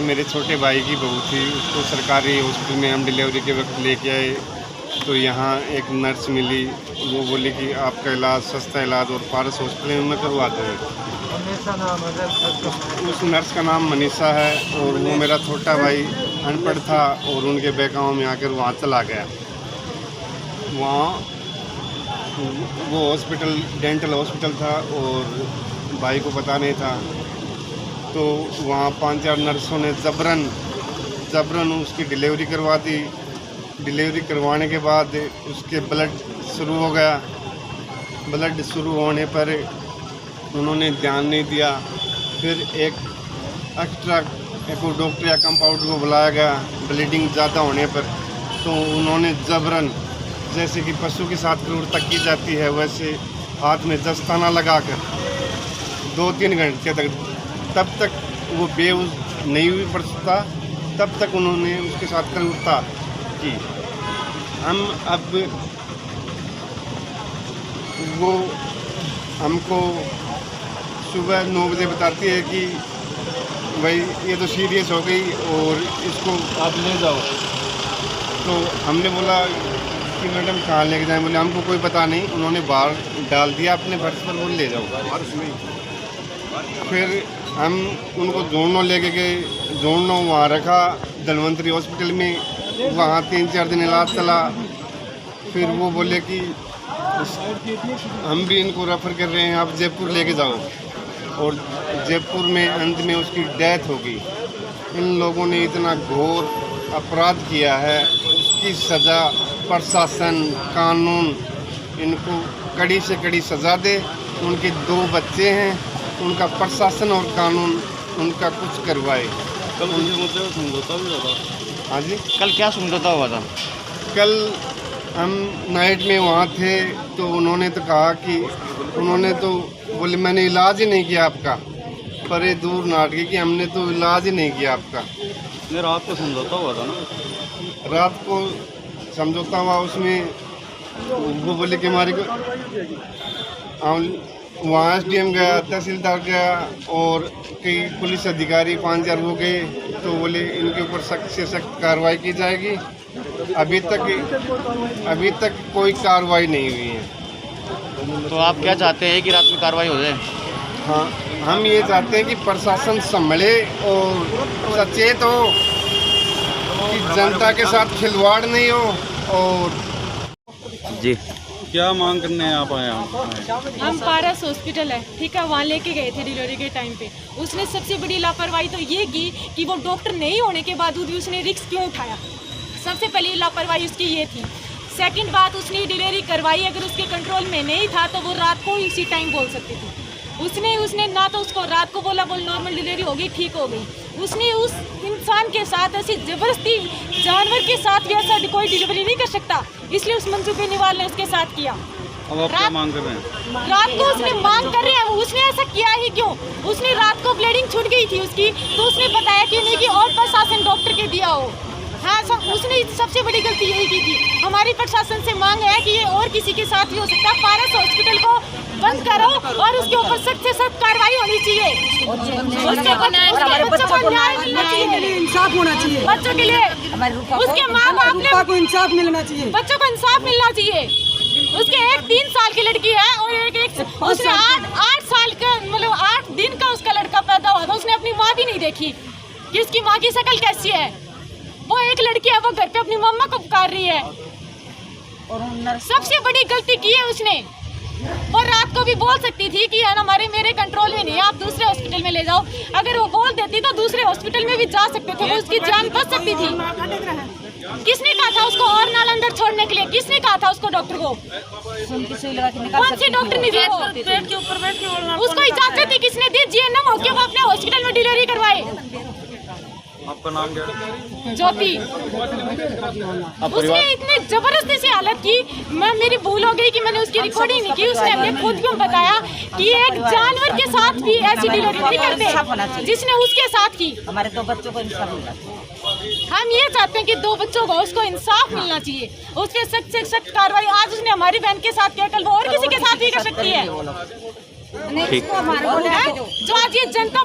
मेरे छोटे भाई की बहू थी, उसको सरकारी हॉस्पिटल में हम डिलीवरी के वक्त लेके आए तो यहाँ एक नर्स मिली। वो बोली कि आपका इलाज, सस्ता इलाज और पारस हॉस्पिटल में करवा दूँ। उस नर्स का नाम मनीषा है और वो मेरा छोटा भाई अनपढ़ था और उनके बहकाओं में आकर वहाँ चला गया। वहाँ वो हॉस्पिटल डेंटल हॉस्पिटल था और भाई को पता नहीं था, तो वहाँ 5-4 नर्सों ने जबरन उसकी डिलीवरी करवा दी। डिलीवरी करवाने के बाद उसके ब्लड शुरू हो गया। ब्लड शुरू होने पर उन्होंने ध्यान नहीं दिया। फिर एक एक्स्ट्रा डॉक्टर या कंपाउंडर को बुलाया गया ब्लीडिंग ज़्यादा होने पर, तो उन्होंने जबरन, जैसे कि पशु के साथ क्रूरता की जाती है, वैसे हाथ में दस्ताना लगाकर 2-3 घंटे तक, तब तक वो बेहोश नहीं हुई पड़ता, तब तक उन्होंने उसके साथ क्रूरता की। हम अब वो हमको सुबह 9 बजे बताती है कि भाई ये तो सीरियस हो गई और इसको आप ले जाओ। तो हमने बोला कि मैडम कहाँ लेके जाएं? बोले हमको कोई पता नहीं, उन्होंने बाहर डाल दिया अपने फर्श पर, बोल ले जाओ। फिर हम उनको जोड़नो लेके गए, जोड़नो वहाँ रखा धनवंतरी हॉस्पिटल में। वहाँ 3-4 दिन इलाज चला। फिर वो बोले कि हम भी इनको रेफ़र कर रहे हैं, आप जयपुर लेके जाओ। और जयपुर में अंत में उसकी डेथ हो गई। इन लोगों ने इतना घोर अपराध किया है, उसकी सज़ा प्रशासन, कानून इनको कड़ी से कड़ी सज़ा दे। उनके 2 बच्चे हैं, उनका प्रशासन और कानून उनका कुछ करवाए। कल उनके मुद्दे समझौता भी हुआ था। हाँ जी, कल क्या समझौता हुआ था? कल हम नाइट में वहाँ थे तो उन्होंने तो कहा कि उन्होंने तो बोले मैंने इलाज ही नहीं किया आपका, परे दूर नाटकी कि हमने तो इलाज ही नहीं किया आपका। नहीं, रात को समझौता हुआ था ना? रात को समझौता हुआ, उसमें वो बोले कि हमारे को वहाँ SDM गया, तहसीलदार गया और कई पुलिस अधिकारी 5-4 हो गए, तो बोले इनके ऊपर सख्त से सख्त कार्रवाई की जाएगी। अभी तक कोई कार्रवाई नहीं हुई है। तो आप क्या चाहते हैं कि रात में कार्रवाई हो जाए? हाँ, हम ये चाहते हैं कि प्रशासन संभले और सचेत हो, कि जनता के साथ खिलवाड़ नहीं हो। और जी, क्या मांग करने आप आए? हम पारस हॉस्पिटल है, ठीक है, वहाँ लेके गए थे डिलीवरी के टाइम पे। उसने सबसे बड़ी लापरवाही तो ये की कि वो डॉक्टर नहीं होने के बावजूद भी उसने रिस्क क्यों उठाया। सबसे पहली लापरवाही उसकी ये थी। सेकंड बात, उसने डिलीवरी करवाई, अगर उसके कंट्रोल में नहीं था तो वो रात को इसी टाइम बोल सकती थी। उसने ना तो उसको रात को बोला नॉर्मल डिलीवरी होगी, ठीक हो गई। उसने उस इंसान के साथ ऐसी जबरदस्ती, जानवर के साथ भी ऐसा कोई डिलीवरी नहीं कर सकता, इसलिए उस मंजू बेनीवाल ने उसके साथ किया। अब आप क्या मांग कर रहे हैं? रात को उसने मांग कर रहे हैं, उसने ऐसा किया ही क्यों? उसने रात को ब्लीडिंग छूट गई थी उसकी, तो उसने बताया कि नहीं कि और प्रशासन डॉक्टर के दिया हो। हाँ, उसने सबसे बड़ी गलती यही की थी। हमारी प्रशासन से मांग है कि ये और किसी के साथ भी हो सकता है। पारस हॉस्पिटल को बंद करो और उसके ऊपर सख्त से सख्त कार्रवाई होनी चाहिए। उसके बच्चों को न्याय मिलना चाहिए, इंसाफ होना चाहिए बच्चों के लिए। उसके माँ बाप को इंसाफ मिलना चाहिए, बच्चों को इंसाफ मिलना चाहिए। उसके एक 3 साल की लड़की है और उसने 8 साल का, मतलब 8 दिन का उसका लड़का पैदा हुआ था। उसने अपनी माँ भी नहीं देखी कि उसकी माँ की शक्ल कैसी है। वो एक लड़की है, वो घर पे अपनी मम्मा को पुकार रही है। सबसे बड़ी गलती की है उसने। वो रात को भी बोल सकती थी कि यार मेरे कंट्रोल में नहीं है, आप दूसरे हॉस्पिटल में ले जाओ। अगर वो बोल देती तो दूसरे हॉस्पिटल में भी जा सकते थे, वो उसकी जान बच सकती थी। किसने कहा था उसको और नालंदर छोड़ने के लिए? किसने कहा था उसको डॉक्टर को? कौन सी डॉक्टर ने दी? पेट के ऊपर बैठ के उसको इजाजत ही किसने दी? GNM हो के वो अपने हॉस्पिटल में डिलीवरी करवाए। आपका नाम क्या है? ज्योति। उसने इतनी जबरदस्ती से हालत की, मेरी भूल हो गई कि मैंने उसकी रिकॉर्डिंग नहीं की। उसने अपने खुद को बताया कि एक जानवर के साथ भी ऐसी डिलीवरी नहीं करते, जिसने उसके साथ की। हमारे 2 बच्चों को इंसाफ मिलना चाहिए। हम ये चाहते हैं कि 2 बच्चों को उसको इंसाफ मिलना चाहिए, उस पर सख्त से सख्त कार्रवाई। आज उसने हमारी बहन के साथ किया, कल वो और किसी के साथ भी कर सकती है। ठीक। जो आज ये जनता